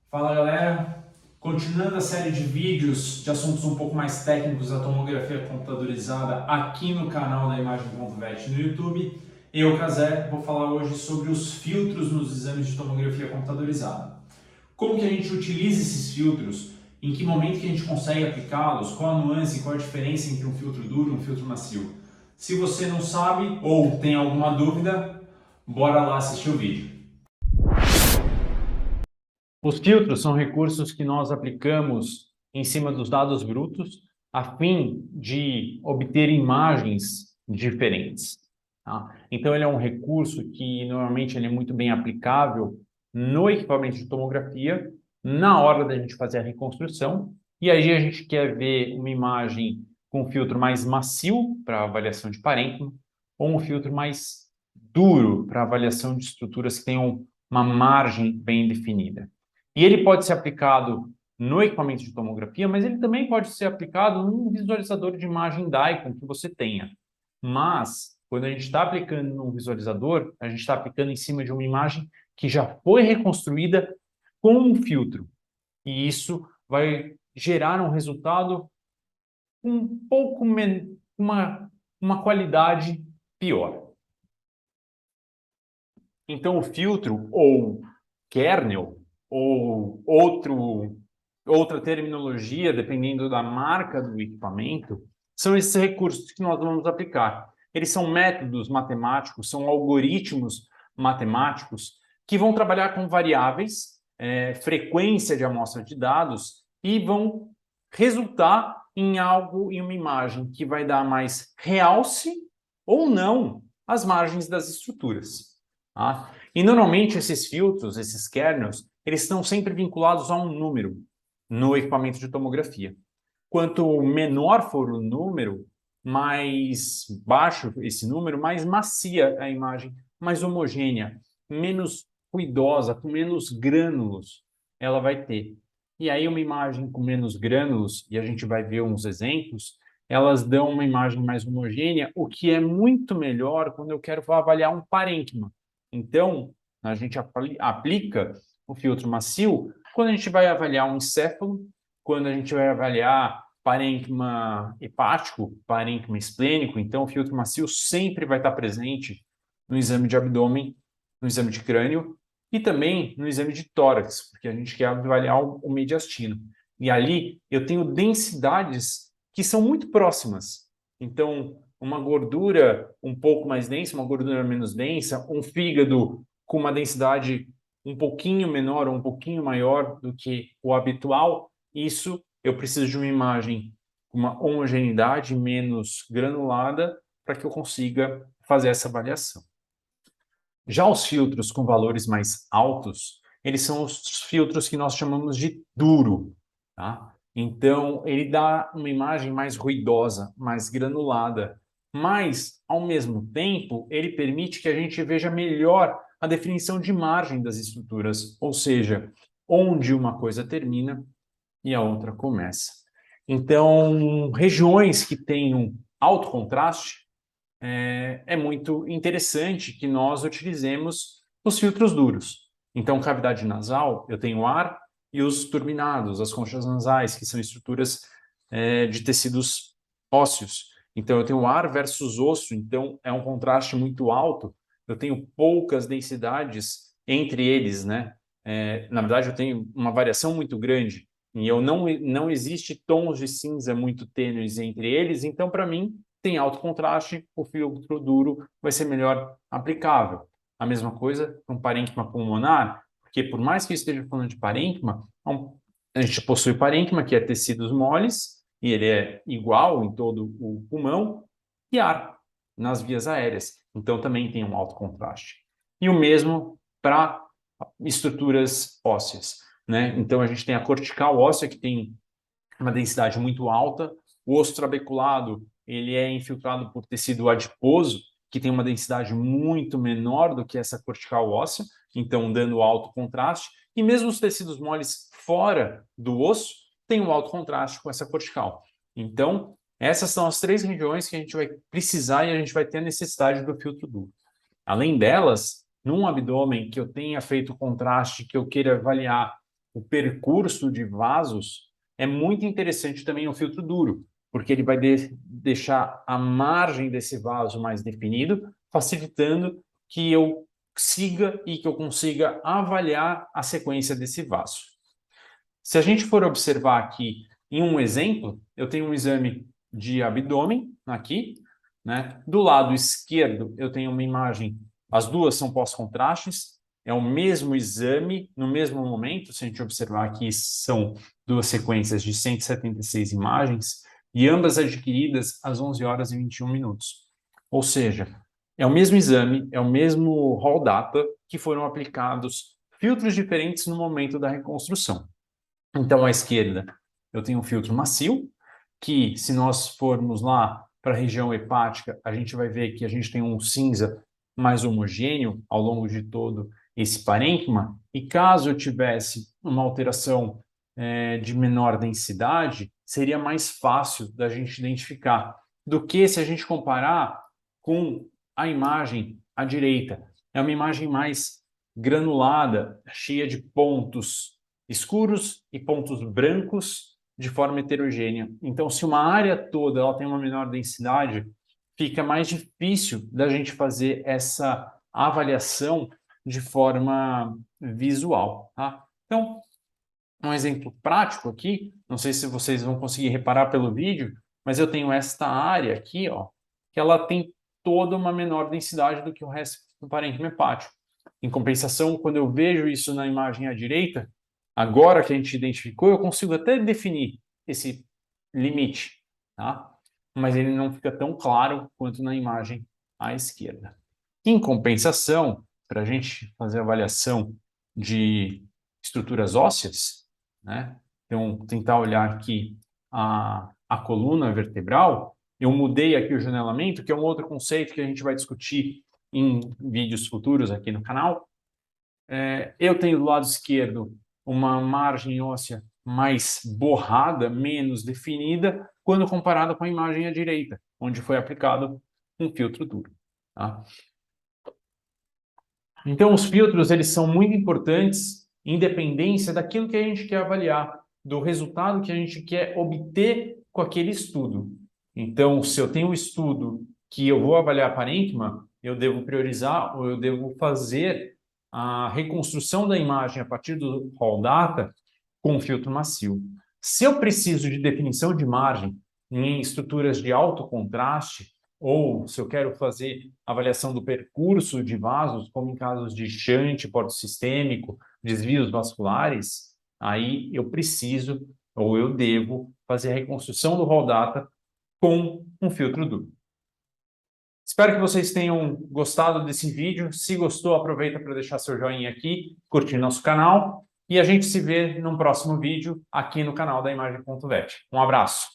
Fala galera, continuando a série de vídeos de assuntos um pouco mais técnicos da tomografia computadorizada aqui no canal da Imagem.vet no YouTube, eu, Cazé, vou falar hoje sobre os filtros nos exames de tomografia computadorizada. Como que a gente utiliza esses filtros, em que momento que a gente consegue aplicá-los, qual a nuance, qual a diferença entre um filtro duro e um filtro macio. Se você não sabe ou tem alguma dúvida, bora lá assistir o vídeo. Os filtros são recursos que nós aplicamos em cima dos dados brutos a fim de obter imagens diferentes. Tá? Então, ele é um recurso que normalmente ele é muito bem aplicável no equipamento de tomografia, na hora da gente fazer a reconstrução, e aí a gente quer ver uma imagem com um filtro mais macio para avaliação de parênquima, ou um filtro mais duro para avaliação de estruturas que tenham uma margem bem definida. E ele pode ser aplicado no equipamento de tomografia, mas ele também pode ser aplicado num visualizador de imagem DICOM que você tenha. Mas, quando a gente está aplicando num visualizador, a gente está aplicando em cima de uma imagem que já foi reconstruída com um filtro. E isso vai gerar um resultado um pouco uma qualidade pior. Então, o filtro ou kernel ou outra terminologia, dependendo da marca do equipamento, são esses recursos que nós vamos aplicar. Eles são métodos matemáticos, são algoritmos matemáticos que vão trabalhar com variáveis, frequência de amostra de dados e vão resultar em algo, em uma imagem que vai dar mais realce ou não às margens das estruturas. Tá? E normalmente esses filtros, esses kernels, eles estão sempre vinculados a um número no equipamento de tomografia. Quanto menor for o número, mais baixo esse número, mais macia a imagem, mais homogênea, menos ruidosa, com menos grânulos ela vai ter. E aí uma imagem com menos grânulos, e a gente vai ver uns exemplos, elas dão uma imagem mais homogênea, o que é muito melhor quando eu quero avaliar um parênquima. Então, a gente aplica o filtro macio quando a gente vai avaliar um encéfalo, quando a gente vai avaliar parênquima hepático, parênquima esplênico, então o filtro macio sempre vai estar presente no exame de abdômen, no exame de crânio e também no exame de tórax, porque a gente quer avaliar o mediastino. E ali eu tenho densidades que são muito próximas. Então, uma gordura um pouco mais densa, uma gordura menos densa, um fígado com uma densidade um pouquinho menor ou um pouquinho maior do que o habitual, isso eu preciso de uma imagem com uma homogeneidade menos granulada para que eu consiga fazer essa avaliação. Já os filtros com valores mais altos, eles são os filtros que nós chamamos de duro, tá? Então, ele dá uma imagem mais ruidosa, mais granulada, mas, ao mesmo tempo, ele permite que a gente veja melhor a definição de margem das estruturas, ou seja, onde uma coisa termina e a outra começa. Então, regiões que tenham alto contraste, é muito interessante que nós utilizemos os filtros duros. Então, cavidade nasal, eu tenho ar e os turbinados, as conchas nasais, que são estruturas de tecidos ósseos. Então, eu tenho ar versus osso, então é um contraste muito alto. Eu tenho poucas densidades entre eles, né? Na verdade, eu tenho uma variação muito grande e eu não existe tons de cinza muito tênues entre eles. Então, para mim, tem alto contraste, o filtro duro vai ser melhor aplicável. A mesma coisa para um parênquima pulmonar, porque por mais que eu esteja falando de parênquima, a gente possui parênquima, que é tecidos moles, e ele é igual em todo o pulmão, e ar nas vias aéreas. Então também tem um alto contraste. E o mesmo para estruturas ósseas, né? Então a gente tem a cortical óssea, que tem uma densidade muito alta, o osso trabeculado ele é infiltrado por tecido adiposo, que tem uma densidade muito menor do que essa cortical óssea, então dando alto contraste, e mesmo os tecidos moles fora do osso têm um alto contraste com essa cortical. Então, essas são as três regiões que a gente vai precisar e a gente vai ter a necessidade do filtro duro. Além delas, num abdômen que eu tenha feito contraste, que eu queira avaliar o percurso de vasos, é muito interessante também o filtro duro, porque ele vai deixar a margem desse vaso mais definido, facilitando que eu siga e que eu consiga avaliar a sequência desse vaso. Se a gente for observar aqui em um exemplo, eu tenho um exame de abdômen aqui, né? Do lado esquerdo eu tenho uma imagem, as duas são pós-contrastes, é o mesmo exame no mesmo momento. Se a gente observar aqui, são duas sequências de 176 imagens e ambas adquiridas às 11 horas e 21 minutos. Ou seja, é o mesmo exame, é o mesmo raw data que foram aplicados filtros diferentes no momento da reconstrução. Então, à esquerda, eu tenho um filtro macio, que se nós formos lá para a região hepática, a gente vai ver que a gente tem um cinza mais homogêneo ao longo de todo esse parênquima, e caso eu tivesse uma alteração de menor densidade, seria mais fácil da gente identificar do que se a gente comparar com a imagem à direita. É uma imagem mais granulada, cheia de pontos escuros e pontos brancos de forma heterogênea. Então, se uma área toda ela tem uma menor densidade, fica mais difícil da gente fazer essa avaliação de forma visual, tá? Então, um exemplo prático aqui, não sei se vocês vão conseguir reparar pelo vídeo, mas eu tenho esta área aqui, ó, que ela tem toda uma menor densidade do que o resto do parênquima hepático. Em compensação, quando eu vejo isso na imagem à direita, agora que a gente identificou, eu consigo até definir esse limite, tá? Mas ele não fica tão claro quanto na imagem à esquerda. Em compensação, para a gente fazer a avaliação de estruturas ósseas, né? Então, tentar olhar aqui a coluna vertebral, eu mudei aqui o janelamento, que é um outro conceito que a gente vai discutir em vídeos futuros aqui no canal. Eu tenho do lado esquerdo uma margem óssea mais borrada, menos definida, quando comparada com a imagem à direita, onde foi aplicado um filtro duro. Tá? Então, os filtros eles são muito importantes, em dependência daquilo que a gente quer avaliar, do resultado que a gente quer obter com aquele estudo. Então, se eu tenho um estudo que eu vou avaliar parênquima, eu devo priorizar ou eu devo fazer a reconstrução da imagem a partir do raw data com filtro macio. Se eu preciso de definição de margem em estruturas de alto contraste, ou se eu quero fazer avaliação do percurso de vasos, como em casos de shunt portosistêmico, desvios vasculares, aí eu preciso ou eu devo fazer a reconstrução do raw data com um filtro duro. Espero que vocês tenham gostado desse vídeo. Se gostou, aproveita para deixar seu joinha aqui, curtir nosso canal e a gente se vê no próximo vídeo aqui no canal da Imagem.vet. Um abraço!